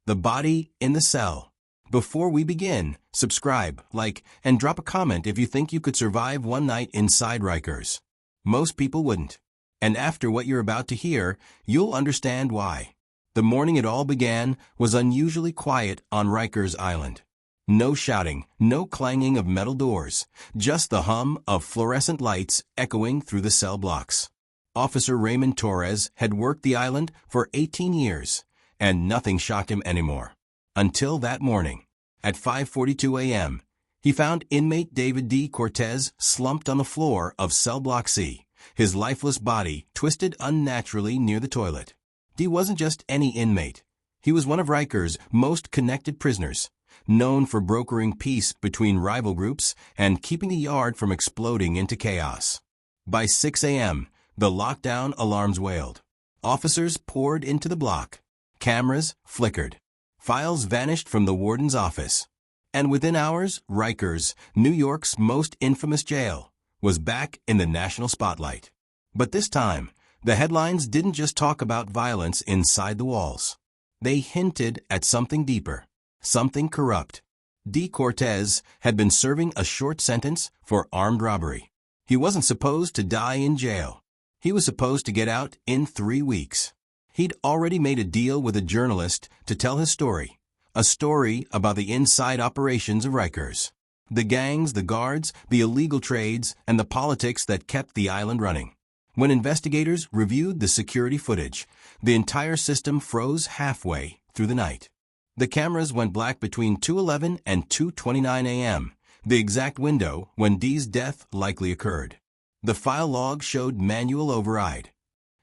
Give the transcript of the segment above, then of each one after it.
The body in the cell. Before we begin, subscribe, like, and drop a comment if you think you could survive one night inside Rikers. Most people wouldn't. And after what you're about to hear, you'll understand why. The morning it all began was unusually quiet on Rikers Island. No shouting, no clanging of metal doors, just the hum of fluorescent lights echoing through the cell blocks. Officer Raymond Torres had worked the island for 18 years, and nothing shocked him anymore. Until that morning, at 5:42 a.m., he found inmate David D. Cortez slumped on the floor of cell block C, his lifeless body twisted unnaturally near the toilet. D wasn't just any inmate. He was one of Rikers' most connected prisoners, known for brokering peace between rival groups and keeping the yard from exploding into chaos. By 6 a.m., the lockdown alarms wailed. Officers poured into the block. Cameras flickered. Files vanished from the warden's office. And within hours, Rikers, New York's most infamous jail, was back in the national spotlight. But this time, the headlines didn't just talk about violence inside the walls. They hinted at something deeper, something corrupt. D. Cortez had been serving a short sentence for armed robbery. He wasn't supposed to die in jail. He was supposed to get out in 3 weeks. He'd already made a deal with a journalist to tell his story, a story about the inside operations of Rikers. The gangs, the guards, the illegal trades, and the politics that kept the island running. When investigators reviewed the security footage, the entire system froze halfway through the night. The cameras went black between 2:11 and 2:29 a.m., the exact window when D's death likely occurred. The file log showed manual override.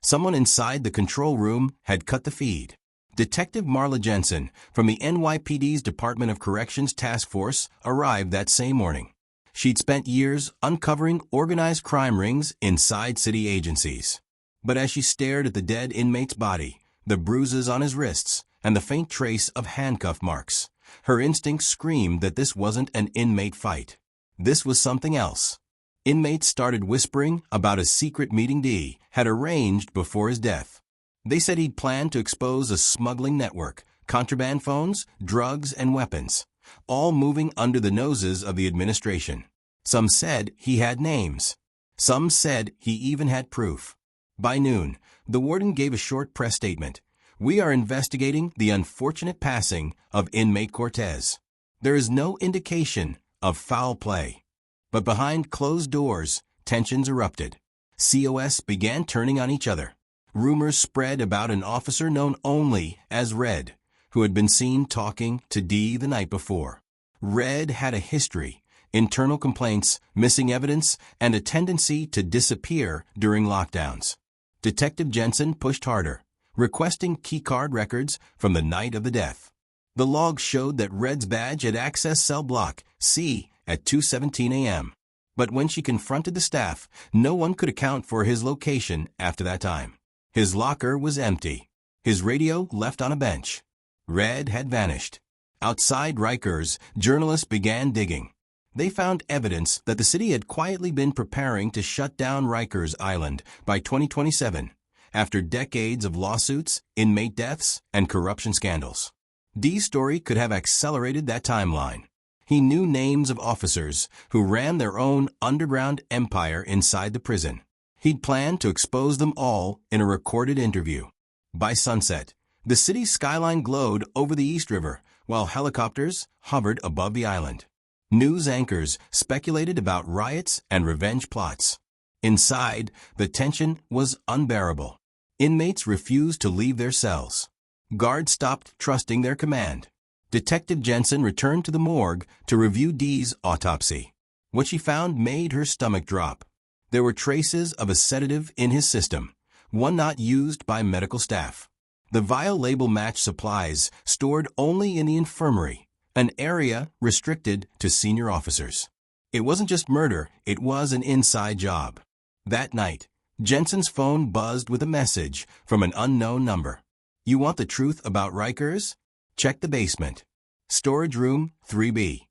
Someone inside the control room had cut the feed. Detective Marla Jensen from the NYPD's Department of Corrections Task Force arrived that same morning. She'd spent years uncovering organized crime rings inside city agencies. But as she stared at the dead inmate's body, the bruises on his wrists, and the faint trace of handcuff marks, her instincts screamed that this wasn't an inmate fight. This was something else. Inmates started whispering about a secret meeting D had arranged before his death. They said he'd planned to expose a smuggling network, contraband phones, drugs, and weapons, all moving under the noses of the administration. Some said he had names. Some said he even had proof. By noon, the warden gave a short press statement. "We are investigating the unfortunate passing of inmate Cortez. There is no indication of foul play." But behind closed doors, tensions erupted. COS began turning on each other. Rumors spread about an officer known only as Red, who had been seen talking to D the night before. Red had a history, internal complaints, missing evidence, and a tendency to disappear during lockdowns. Detective Jensen pushed harder, requesting keycard records from the night of the death. The log showed that Red's badge had accessed cell block C at 2:17 a.m. But when she confronted the staff, no one could account for his location after that time. His locker was empty. His radio left on a bench. Red had vanished. Outside Rikers, journalists began digging. They found evidence that the city had quietly been preparing to shut down Rikers Island by 2027, after decades of lawsuits, inmate deaths, and corruption scandals. D's story could have accelerated that timeline. He knew names of officers who ran their own underground empire inside the prison. He'd planned to expose them all in a recorded interview. By sunset, the city's skyline glowed over the East River, while helicopters hovered above the island. News anchors speculated about riots and revenge plots. Inside, the tension was unbearable. Inmates refused to leave their cells. Guards stopped trusting their command. Detective Jensen returned to the morgue to review D's autopsy. What she found made her stomach drop. There were traces of a sedative in his system, one not used by medical staff. The vial label matched supplies stored only in the infirmary, an area restricted to senior officers. It wasn't just murder, it was an inside job. That night, Jensen's phone buzzed with a message from an unknown number. "You want the truth about Rikers? Check the basement. Storage room 3B.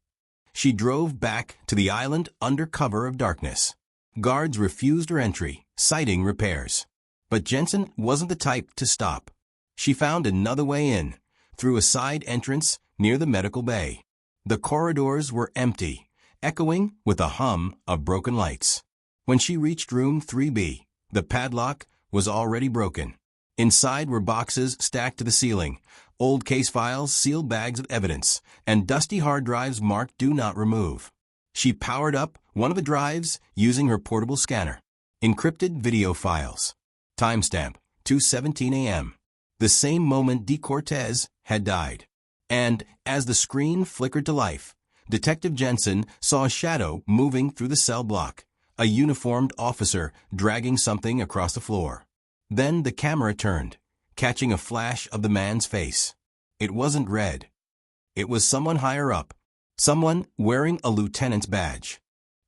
She drove back to the island under cover of darkness. Guards refused her entry, citing repairs. But Jensen wasn't the type to stop. She found another way in, through a side entrance near the medical bay. The corridors were empty, echoing with a hum of broken lights. When she reached room 3B, the padlock was already broken. Inside were boxes stacked to the ceiling, old case files, sealed bags of evidence, and dusty hard drives marked "Do Not Remove." She powered up one of the drives using her portable scanner. Encrypted video files. Timestamp, 2:17 a.m. The same moment D. Cortez had died. And, as the screen flickered to life, Detective Jensen saw a shadow moving through the cell block, a uniformed officer dragging something across the floor. Then the camera turned, catching a flash of the man's face. It wasn't Red. It was someone higher up. Someone wearing a lieutenant's badge.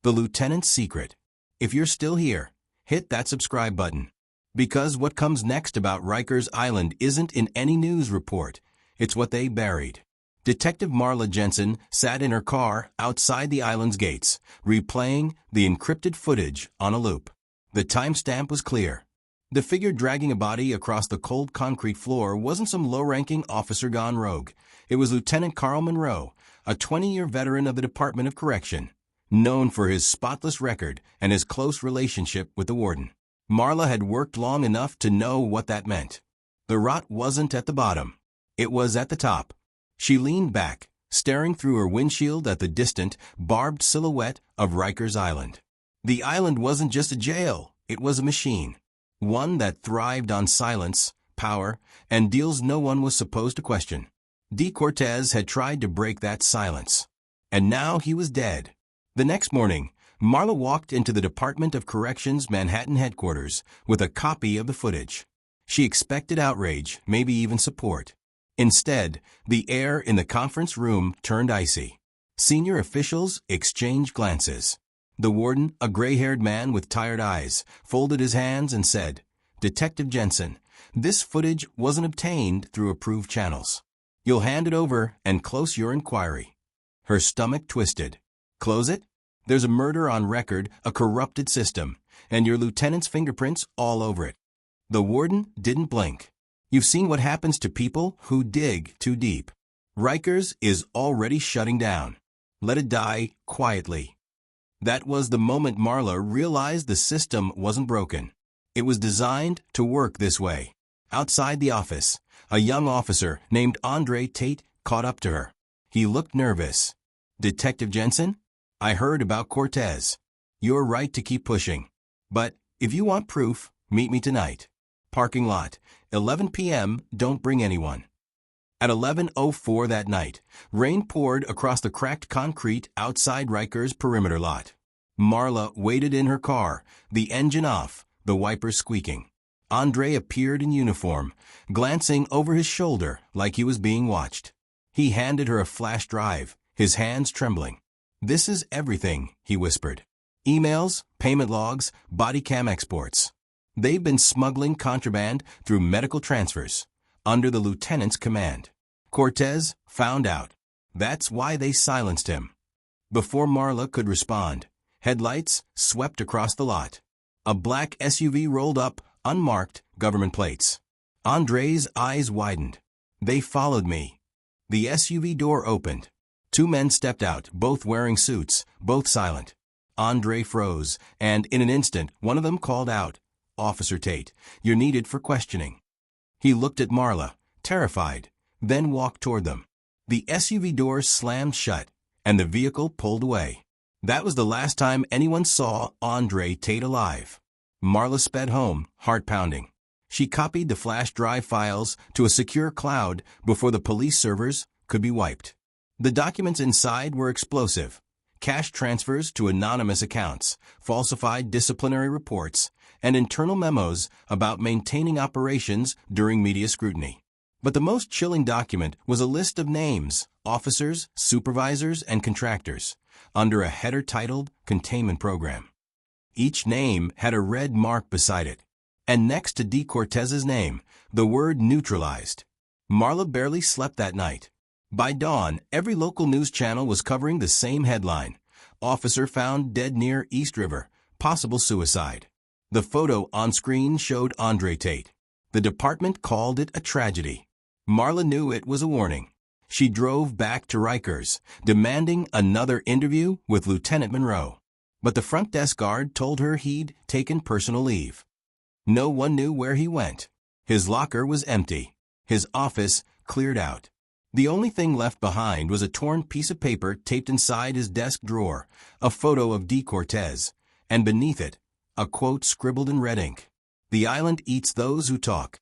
The lieutenant's secret. If you're still here, hit that subscribe button. Because what comes next about Rikers Island isn't in any news report. It's what they buried. Detective Marla Jensen sat in her car outside the island's gates, replaying the encrypted footage on a loop. The timestamp was clear. The figure dragging a body across the cold concrete floor wasn't some low-ranking officer gone rogue. It was Lieutenant Carl Monroe, a 20-year veteran of the Department of Correction, known for his spotless record and his close relationship with the warden. Marla had worked long enough to know what that meant. The rot wasn't at the bottom. It was at the top. She leaned back, staring through her windshield at the distant, barbed silhouette of Rikers Island. The island wasn't just a jail, it was a machine. One that thrived on silence, power, and deals no one was supposed to question. D. Cortez had tried to break that silence. And now he was dead. The next morning, Marla walked into the Department of Corrections Manhattan headquarters with a copy of the footage. She expected outrage, maybe even support. Instead, the air in the conference room turned icy. Senior officials exchanged glances. The warden, a gray-haired man with tired eyes, folded his hands and said, "Detective Jensen, this footage wasn't obtained through approved channels. You'll hand it over and close your inquiry." Her stomach twisted. Close it? There's a murder on record, a corrupted system, and your lieutenant's fingerprints all over it. The warden didn't blink. You've seen what happens to people who dig too deep. Rikers is already shutting down. Let it die quietly. That was the moment Marla realized the system wasn't broken. It was designed to work this way. Outside the office, a young officer named Andre Tate caught up to her. He looked nervous. "Detective Jensen? I heard about Cortez. You're right to keep pushing. But if you want proof, meet me tonight. Parking lot, 11 p.m., don't bring anyone." At 11:04 that night, rain poured across the cracked concrete outside Rikers' perimeter lot. Marla waited in her car, the engine off, the wipers squeaking. Andre appeared in uniform, glancing over his shoulder like he was being watched. He handed her a flash drive, his hands trembling. "This is everything," he whispered. "Emails, payment logs, body cam exports. They've been smuggling contraband through medical transfers, under the lieutenant's command. Cortez found out. That's why they silenced him." Before Marla could respond, headlights swept across the lot. A black SUV rolled up, unmarked, government plates. Andre's eyes widened. "They followed me." The SUV door opened. Two men stepped out, both wearing suits, both silent. Andre froze, and in an instant, one of them called out, "Officer Tate, you're needed for questioning." He looked at Marla, terrified, then walked toward them. The SUV door slammed shut, and the vehicle pulled away. That was the last time anyone saw Andre Tate alive. Marla sped home, heart pounding. She copied the flash drive files to a secure cloud before the police servers could be wiped. The documents inside were explosive. Cash transfers to anonymous accounts, falsified disciplinary reports, and internal memos about maintaining operations during media scrutiny. But the most chilling document was a list of names, officers, supervisors, and contractors, under a header titled Containment Program. Each name had a red mark beside it, and next to D. Cortez's name, the word neutralized. Marla barely slept that night. By dawn, every local news channel was covering the same headline: "Officer found dead near East River, possible suicide." The photo on screen showed Andre Tate. The department called it a tragedy. Marla knew it was a warning. She drove back to Rikers, demanding another interview with Lieutenant Monroe. But the front desk guard told her he'd taken personal leave. No one knew where he went. His locker was empty. His office cleared out. The only thing left behind was a torn piece of paper taped inside his desk drawer, a photo of D. Cortez, and beneath it, a quote scribbled in red ink. "The island eats those who talk."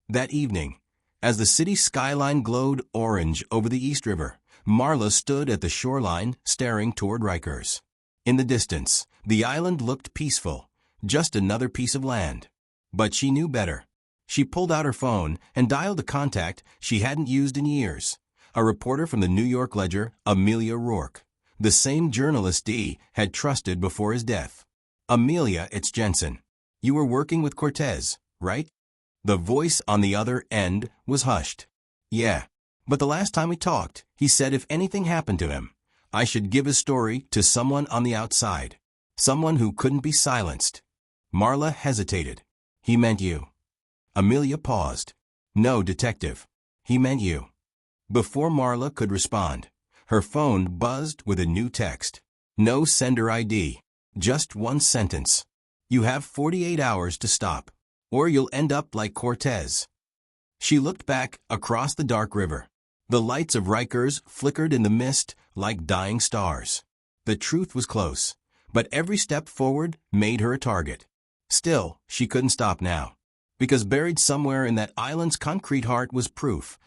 That evening, as the city skyline glowed orange over the East River, Marla stood at the shoreline staring toward Rikers. In the distance, the island looked peaceful, just another piece of land. But she knew better. She pulled out her phone and dialed a contact she hadn't used in years, a reporter from the New York Ledger, Amelia Rourke, the same journalist Dee had trusted before his death. "Amelia, it's Jensen. You were working with Cortez, right?" The voice on the other end was hushed. "Yeah, but the last time we talked, he said if anything happened to him, I should give his story to someone on the outside, someone who couldn't be silenced." Marla hesitated. "He meant you." Amelia paused. "No, detective. He meant you." Before Marla could respond, her phone buzzed with a new text. No sender ID. Just one sentence. "You have 48 hours to stop, or you'll end up like Cortez." She looked back across the dark river. The lights of Rikers flickered in the mist like dying stars. The truth was close, but every step forward made her a target. Still, she couldn't stop now. Because buried somewhere in that island's concrete heart was proof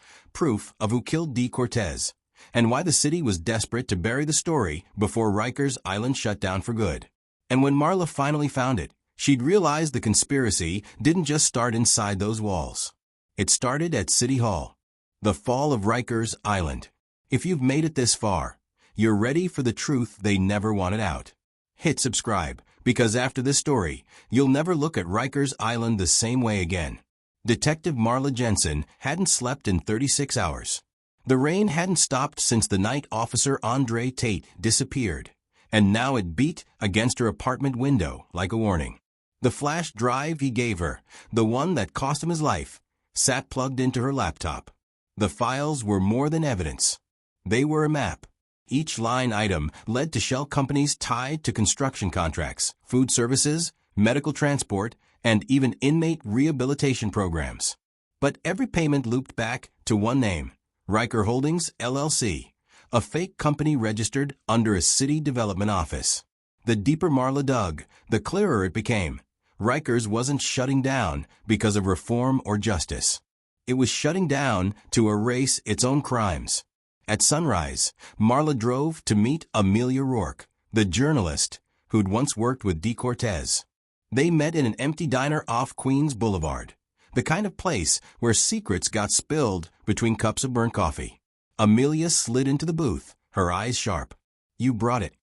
of who killed D. Cortez, and why the city was desperate to bury the story before Rikers Island shut down for good. And when Marla finally found it, she'd realized the conspiracy didn't just start inside those walls. It started at City Hall. The fall of Rikers Island. If you've made it this far, you're ready for the truth they never wanted out. Hit subscribe, because after this story, you'll never look at Rikers Island the same way again. Detective Marla Jensen hadn't slept in 36 hours. The rain hadn't stopped since the night Officer Andre Tate disappeared, and now it beat against her apartment window like a warning. The flash drive he gave her, the one that cost him his life, sat plugged into her laptop. The files were more than evidence. They were a map. Each line item led to shell companies tied to construction contracts, food services, medical transport, and even inmate rehabilitation programs. But every payment looped back to one name, Riker Holdings, LLC, a fake company registered under a city development office. The deeper Marla dug, the clearer it became. Rikers wasn't shutting down because of reform or justice. It was shutting down to erase its own crimes. At sunrise, Marla drove to meet Amelia Rourke, the journalist who'd once worked with D. Cortez. They met in an empty diner off Queens Boulevard, the kind of place where secrets got spilled between cups of burnt coffee. Amelia slid into the booth, her eyes sharp. "You brought it."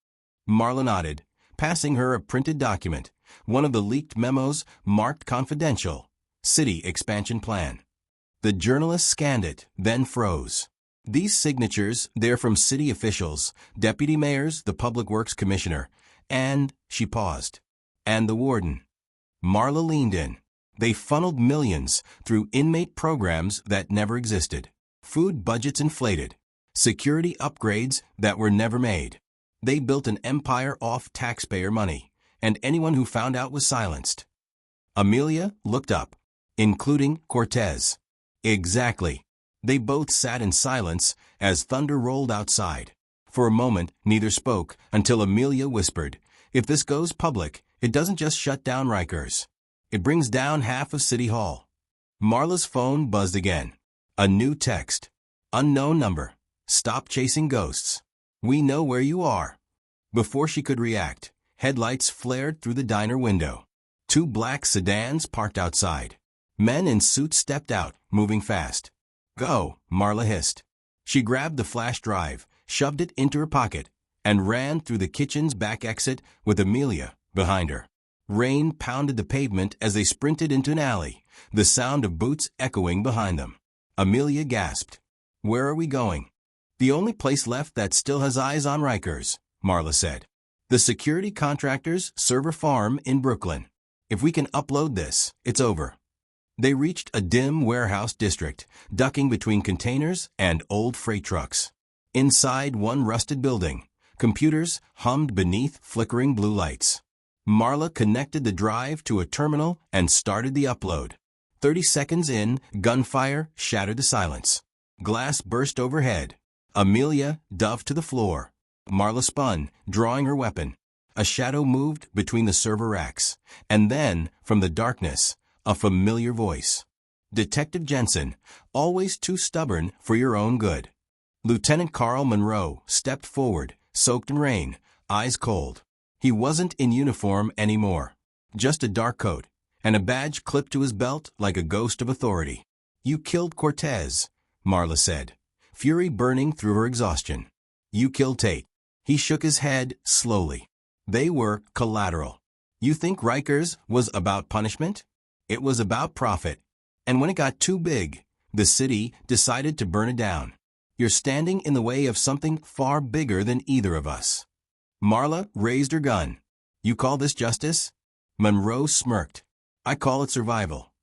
Marla nodded, passing her a printed document, one of the leaked memos marked confidential, City Expansion Plan. The journalist scanned it, then froze. These signatures, they're from city officials, deputy mayors, the public works commissioner, and, she paused, and the warden. Marla leaned in. They funneled millions through inmate programs that never existed, food budgets inflated, security upgrades that were never made. They built an empire off taxpayer money, and anyone who found out was silenced. Amelia looked up, including Cortez. Exactly. They both sat in silence as thunder rolled outside. For a moment, neither spoke until Amelia whispered, "If this goes public, it doesn't just shut down Rikers. It brings down half of City Hall." Marla's phone buzzed again. A new text. "Unknown number. Stop chasing ghosts. We know where you are." Before she could react, headlights flared through the diner window. 2 black sedans parked outside. Men in suits stepped out, moving fast. "Go," Marla hissed. She grabbed the flash drive, shoved it into her pocket, and ran through the kitchen's back exit with Amelia behind her. Rain pounded the pavement as they sprinted into an alley, the sound of boots echoing behind them. Amelia gasped. "Where are we going?" "The only place left that still has eyes on Rikers," Marla said. "The security contractor's server farm in Brooklyn. If we can upload this, it's over." They reached a dim warehouse district, ducking between containers and old freight trucks. Inside one rusted building, computers hummed beneath flickering blue lights. Marla connected the drive to a terminal and started the upload. 30 seconds in, gunfire shattered the silence. Glass burst overhead. Amelia dove to the floor. Marla spun, drawing her weapon. A shadow moved between the server racks, and then, from the darkness, a familiar voice. Detective Jensen, always too stubborn for your own good. Lieutenant Carl Monroe stepped forward, soaked in rain, eyes cold. He wasn't in uniform anymore. Just a dark coat, and a badge clipped to his belt like a ghost of authority. You killed Cortez, Marla said, fury burning through her exhaustion. You killed Tate. He shook his head slowly. They were collateral. You think Rikers was about punishment? It was about profit. And when it got too big, the city decided to burn it down. You're standing in the way of something far bigger than either of us. Marla raised her gun. You call this justice? Monroe smirked. I call it survival.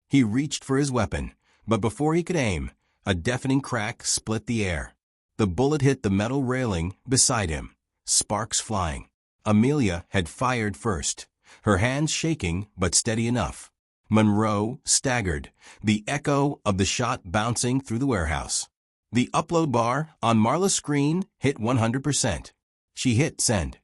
He reached for his weapon, but before he could aim, a deafening crack split the air. The bullet hit the metal railing beside him, sparks flying. Amelia had fired first, her hands shaking but steady enough. Monroe staggered, the echo of the shot bouncing through the warehouse. The upload bar on Marla's screen hit 100%. She hit send.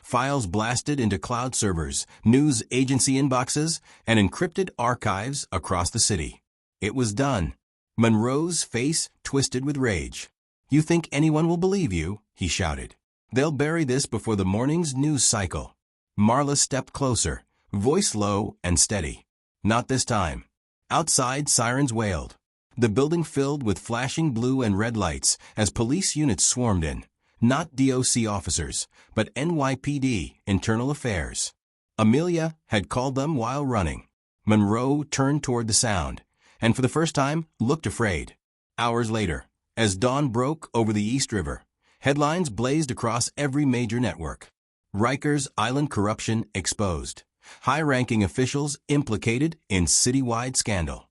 Files blasted into cloud servers, news agency inboxes, and encrypted archives across the city. It was done. Monroe's face twisted with rage. You think anyone will believe you? He shouted. They'll bury this before the morning's news cycle. Marla stepped closer, voice low and steady. Not this time. Outside, sirens wailed. The building filled with flashing blue and red lights as police units swarmed in. Not DOC officers, but NYPD, Internal Affairs. Amelia had called them while running. Monroe turned toward the sound, and for the first time looked afraid. Hours later, as dawn broke over the East River, headlines blazed across every major network. Rikers Island corruption exposed. High-ranking officials implicated in citywide scandal.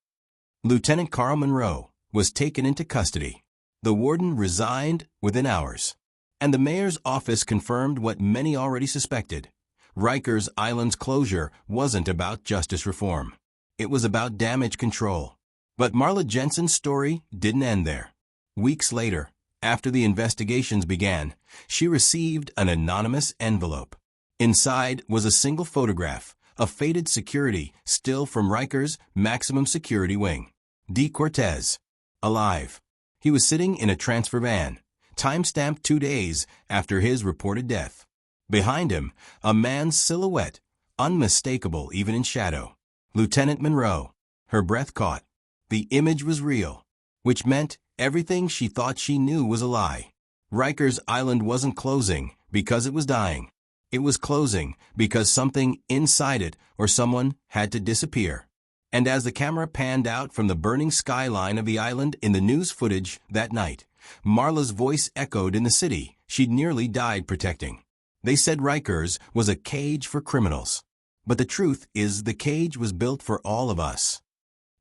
Lieutenant Carl Monroe was taken into custody. The warden resigned within hours. And the mayor's office confirmed what many already suspected. Rikers Island's closure wasn't about justice reform. It was about damage control. But Marla Jensen's story didn't end there. Weeks later, after the investigations began, she received an anonymous envelope. Inside was a single photograph, a faded security still from Rikers' maximum security wing. D. Cortez, alive. He was sitting in a transfer van, time-stamped 2 days after his reported death. Behind him, a man's silhouette, unmistakable even in shadow. Lieutenant Monroe. Her breath caught. The image was real, which meant everything she thought she knew was a lie. Rikers Island wasn't closing because it was dying. It was closing because something inside it or someone had to disappear. And as the camera panned out from the burning skyline of the island in the news footage that night, Marla's voice echoed in the city she'd nearly died protecting. They said Rikers was a cage for criminals. But the truth is the cage was built for all of us.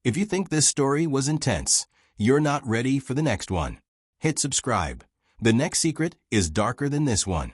If you think this story was intense, you're not ready for the next one. Hit subscribe. The next secret is darker than this one.